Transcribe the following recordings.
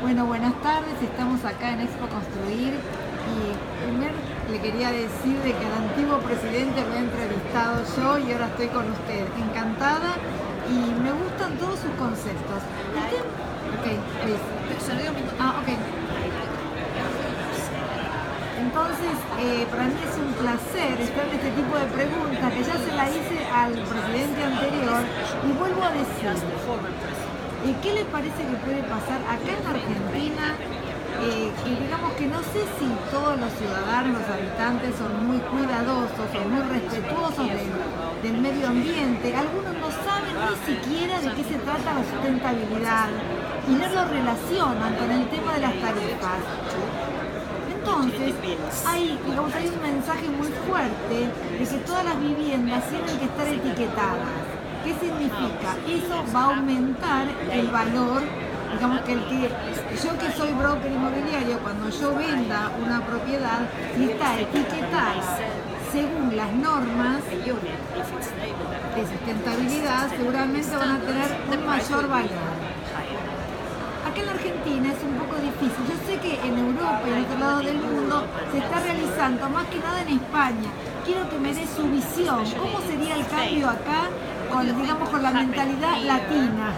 Bueno, buenas tardes, estamos acá en Expo Construir y primero le quería decir de que al antiguo presidente lo he entrevistado yo y ahora estoy con usted. Encantada y me gustan todos sus conceptos. Entonces, para mí es un placer estar en este tipo de preguntas que ya se la hice al presidente anterior y vuelvo a decir. ¿Qué le parece que puede pasar acá en Argentina? Que digamos que no sé si todos los ciudadanos, los habitantes son muy cuidadosos o muy respetuosos del medio ambiente. Algunos no saben ni siquiera de qué se trata la sustentabilidad y no lo relacionan con el tema de las tarifas. Entonces, hay un mensaje muy fuerte de que todas las viviendas tienen que estar etiquetadas. ¿Qué significa? Eso va a aumentar el valor, digamos que yo que soy broker inmobiliario, cuando yo venda una propiedad, si está etiquetada según las normas de sustentabilidad, seguramente van a tener un mayor valor. Acá en la Argentina es un poco difícil. Yo sé que en Europa y en otro lado del mundo se está realizando, más que nada en España. Quiero que me dé su visión. ¿Cómo sería el cambio acá con la mentalidad latina?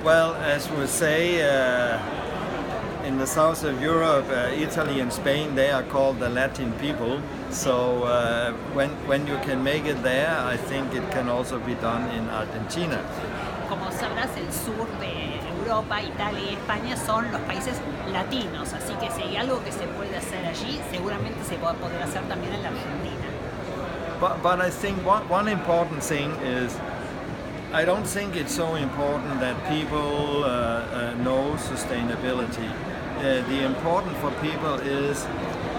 Well, as we say, in the south of Europe, Italy and Spain, they are called the Latin people. So when you can make it there, I think it can also be done in Argentina. Como sabrás, el sur de Europa, Italia y España son los países latinos, así que si hay algo que se puede hacer allí, seguramente se va a poder hacer también en la Argentina. But I think one important thing is, I don't think it's so important that people know sustainability. The important for people is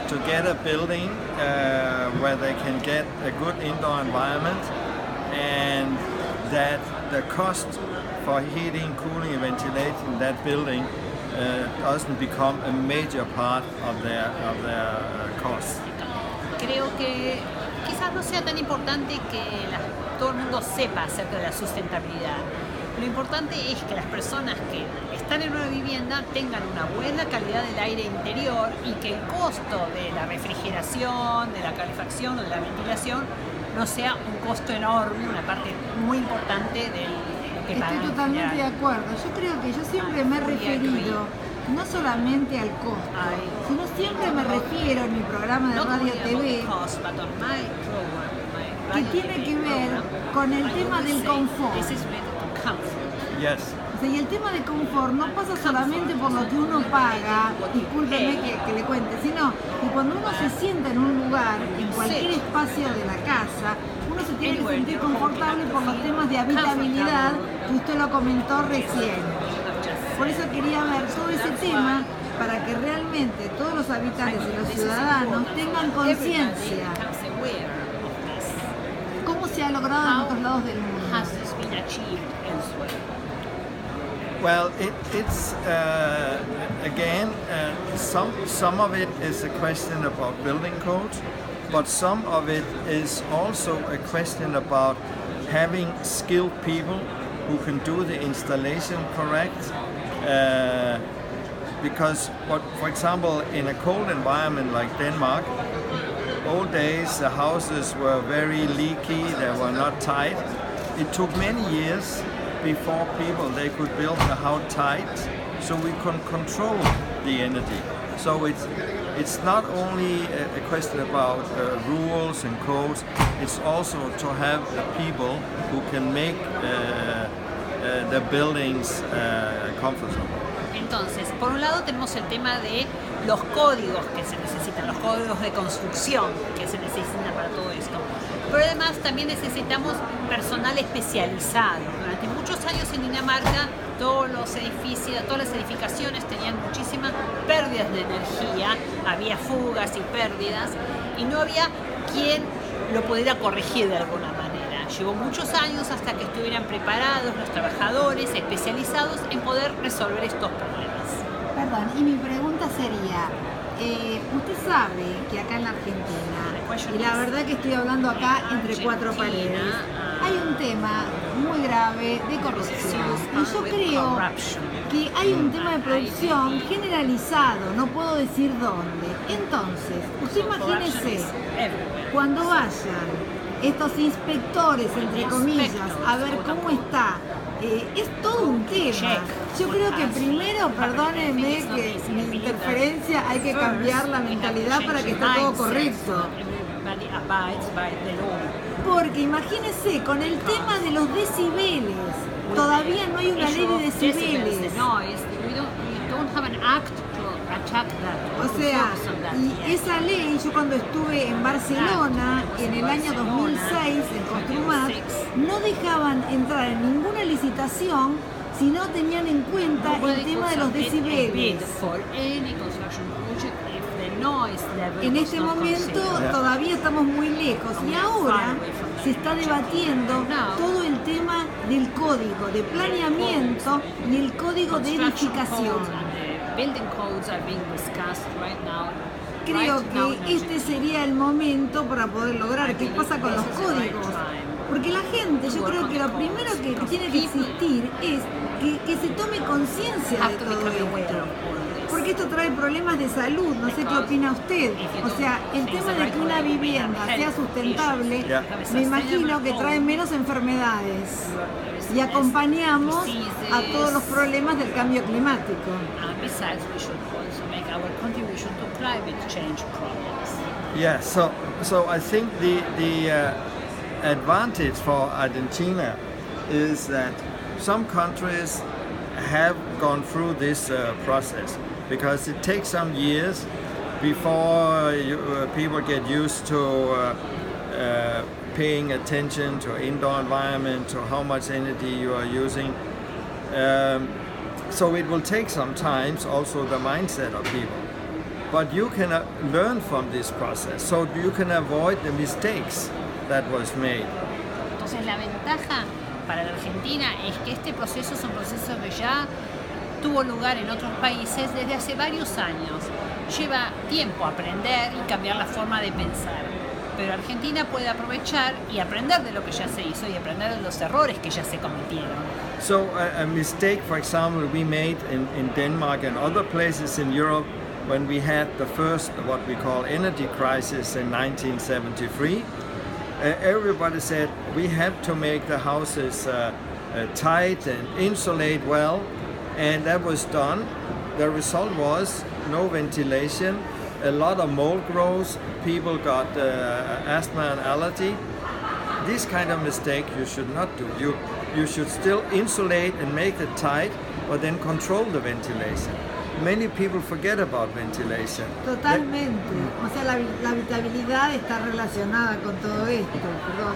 to get a building where they can get a good indoor environment, and that the cost for heating, cooling and ventilating that building doesn't become a major part of their costs. Creo que quizás no sea tan importante que todo el mundo sepa acerca de la sustentabilidad. Lo importante es que las personas que están en una vivienda tengan una buena calidad del aire interior y que el costo de la refrigeración, de la calefacción o de la ventilación no sea un costo enorme, una parte muy importante del que pagan. Estoy totalmente de acuerdo. Yo creo que yo siempre me he referido no solamente al costo, sino siempre me refiero en mi programa de radio TV que tiene que ver con el tema del confort. Yes. Y el tema de confort no pasa solamente por lo que uno paga, discúlpeme que le cuente, sino que cuando uno se sienta en un lugar, en cualquier espacio de la casa, uno se tiene que sentir confortable por los temas de habitabilidad que usted lo comentó recién. Por eso quería ver todo ese tema para que realmente todos los habitantes y los ciudadanos tengan conciencia. ¿Cómo se ha logrado en otros lados del mundo? Well, it's again, some of it is a question about building code, but some of it is also a question about having skilled people who can do the installation correct. Because, for example, in a cold environment like Denmark, old days the houses were very leaky, they were not tight. It took many years before they could build the house tight, so we can control the energy. So it's not only a question about rules and codes, it's also to have the people who can make the buildings comfortable. Entonces, por un lado tenemos el tema de los códigos que se necesitan, los códigos de construcción que se necesitan para todo esto. Pero además también necesitamos personal especializado. Durante muchos años en Dinamarca todos los edificios, todas las edificaciones tenían muchísimas pérdidas de energía, había fugas y pérdidas y no había quien lo pudiera corregir de alguna manera. Llevó muchos años hasta que estuvieran preparados los trabajadores especializados en poder resolver estos problemas. Perdón, y mi pregunta sería, usted sabe que acá en la Argentina, y la verdad que estoy hablando acá entre cuatro paredes, hay un tema grave de corrupción. Y yo creo que hay un tema de producción generalizado, no puedo decir dónde. Entonces, usted imagínese, cuando vayan estos inspectores, entre comillas, a ver cómo está, es todo un tema. Yo creo que primero, perdónenme que mi interferencia, hay que cambiar la mentalidad para que esté todo correcto. Porque imagínense, con el tema de los decibeles, todavía no hay una ley de decibeles. O sea, y esa ley, yo cuando estuve en Barcelona, en el año 2006, en Construir, no dejaban entrar en ninguna licitación si no tenían en cuenta el tema de los decibeles. En este momento todavía estamos muy lejos y ahora se está debatiendo todo el tema del código de planeamiento y el código de edificación. Creo que este sería el momento para poder lograr. ¿Qué pasa con los códigos? Porque la gente, yo creo que lo primero que tiene que existir es que se tome conciencia de todo esto. Porque esto trae problemas de salud, no sé qué opina usted. O sea, el tema de que una vivienda sea sustentable, me imagino que trae menos enfermedades. Y acompañamos a todos los problemas del cambio climático. Yeah, so I think the advantage for Argentina is that some countries have gone through this process, because it takes some years before people get used to paying attention to indoor environment, to how much energy you are using. So it will take some time, also the mindset of people. But you can learn from this process, so you can avoid the mistakes that was made. Entonces la ventaja para la Argentina es que este proceso es un proceso que ya tuvo lugar en otros países desde hace varios años. Lleva tiempo aprender y cambiar la forma de pensar, pero Argentina puede aprovechar y aprender de lo que ya se hizo y aprender de los errores que ya se cometieron. So a mistake, for example, we made in Denmark and other places in Europe when we had the first, what we call energy crisis in 1973, everybody said we have to make the houses tight and insulate well, and that was done. The result was no ventilation, a lot of mold growth, people got asthma and allergy. This kind of mistake you should not do. You should still insulate and make it tight, but then control the ventilation. Many people forget about ventilation. Totalmente. O sea, la habitabilidad está relacionada con todo esto. Perdón.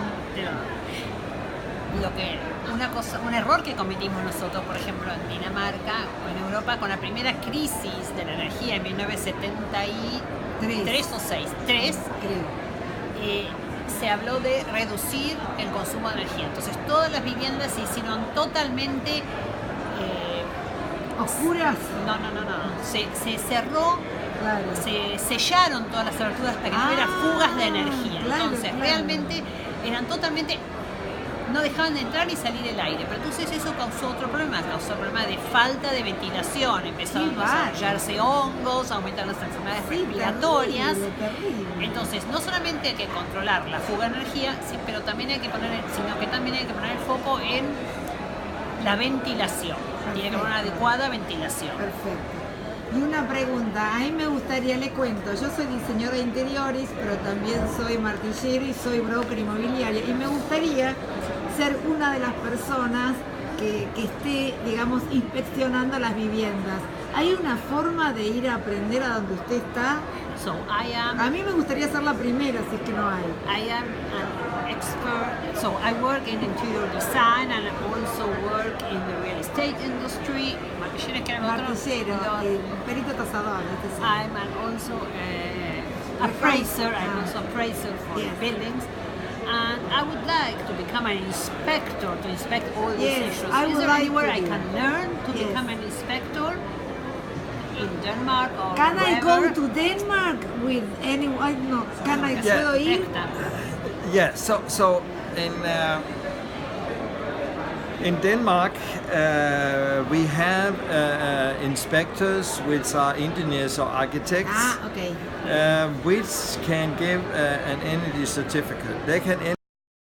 Un error que cometimos nosotros, por ejemplo, en Dinamarca o en Europa, con la primera crisis de la energía en 1973 o 6, creo. Se habló de reducir el consumo de energía. Entonces todas las viviendas se hicieron totalmente oscuras. No. Se cerró, claro. Se sellaron todas las aberturas para que no hubiera fugas de energía. Claro, entonces realmente eran totalmente, no dejaban de entrar ni salir el aire. Pero entonces eso causó otro problema, de falta de ventilación. Empezaron a desarrollarse hongos, aumentar las enfermedades respiratorias. Terrible. Entonces no solamente hay que controlar la fuga de energía, pero también hay que poner el foco en la ventilación. Tiene que haber una adecuada ventilación. Perfecto. Y una pregunta, a mí me gustaría, le cuento, yo soy diseñadora de interiores, pero también soy martillero y soy broker inmobiliaria, y me gustaría ser una de las personas que esté, digamos, inspeccionando las viviendas. ¿Hay una forma de ir a aprender a donde usted está? A mí me gustaría ser la primera, si es que no hay. I am an expert, so I work in interior design and I also work in the real estate industry. Martillero, perito tasador. I'm also appraiser. I'm also appraiser for buildings. And I would like to become an inspector to inspect all these issues. Is there anywhere I can learn to become an inspector? In Denmark or Can wherever? I go to Denmark with anyone? No. Can I puedo ir? Yeah. So In Denmark, we have inspectors, which are engineers or architects, Okay. which can give an energy certificate. They can